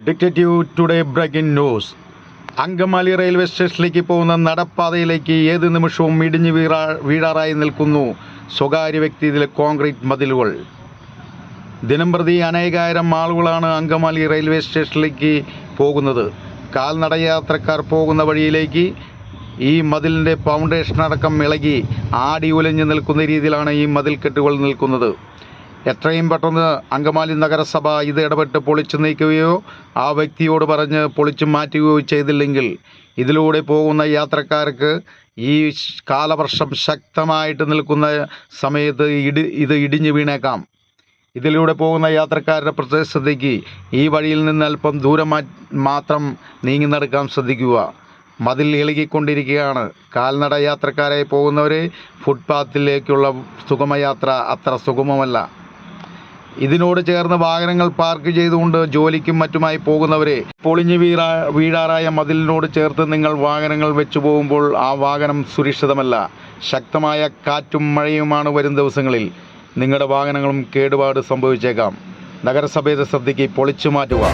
Detective today breaking news. Angamaly railway സ്റ്റേഷനിലേക്ക് പോകുന്ന നടപ്പാതയിലേക്ക് ഏത് നിമിഷവും ഇടിഞ്ഞു വീഴാറായി നിൽക്കുന്നു സ്വകാര്യ വ്യക്തിയിലെ കോൺക്രീറ്റ് മതിലുകൾ. ദിനംപ്രതി അനേകായിരം ആളുകളാണ് അങ്കമാലി റെയിൽവേ സ്റ്റേഷനിലേക്ക് പോകുന്നത്. കാൽനടയാത്രക്കാർ പോകുന്ന വഴിയിലേക്ക് ഈ മതിലിൻ്റെ ഫൗണ്ടേഷൻ അടക്കം ഇളകി ആടി ഉലഞ്ഞു നിൽക്കുന്ന രീതിയിലാണ് ഈ മതിൽക്കെട്ടുകൾ നിൽക്കുന്നത്. എത്രയും പെട്ടെന്ന് അങ്കമാലി നഗരസഭ ഇത് ഇടപെട്ട് പൊളിച്ചു നീക്കുകയോ ആ വ്യക്തിയോട് പറഞ്ഞ് പൊളിച്ചു മാറ്റുകയോ ചെയ്തില്ലെങ്കിൽ ഇതിലൂടെ പോകുന്ന യാത്രക്കാർക്ക് ഈ കാലവർഷം ശക്തമായിട്ട് നിൽക്കുന്ന സമയത്ത് ഇത് ഇടിഞ്ഞു വീണേക്കാം. ഇതിലൂടെ പോകുന്ന യാത്രക്കാരുടെ പ്രത്യേക ശ്രദ്ധയ്ക്ക് ഈ വഴിയിൽ നിന്ന് അല്പം ദൂരം മാത്രം നീങ്ങി നടക്കാൻ ശ്രദ്ധിക്കുക. മതിൽ ഇളകിക്കൊണ്ടിരിക്കുകയാണ്. കാൽനട യാത്രക്കാരായി പോകുന്നവരെ ഫുട്പാത്തിലേക്കുള്ള സുഗമയാത്ര അത്ര സുഗമമല്ല. ഇതിനോട് ചേർന്ന് വാഹനങ്ങൾ പാർക്ക് ചെയ്തുകൊണ്ട് ജോലിക്കും മറ്റുമായി പോകുന്നവരെ പൊളിഞ്ഞു വീഴാറായ മതിലിനോട് ചേർത്ത് നിങ്ങൾ വാഹനങ്ങൾ വെച്ചു പോകുമ്പോൾ ആ വാഹനം സുരക്ഷിതമല്ല. ശക്തമായ കാറ്റും മഴയുമാണ് വരും ദിവസങ്ങളിൽ. നിങ്ങളുടെ വാഹനങ്ങളും കേടുപാട് സംഭവിച്ചേക്കാം. നഗരസഭയുടെ ശ്രദ്ധയ്ക്ക് പൊളിച്ചു മാറ്റുക.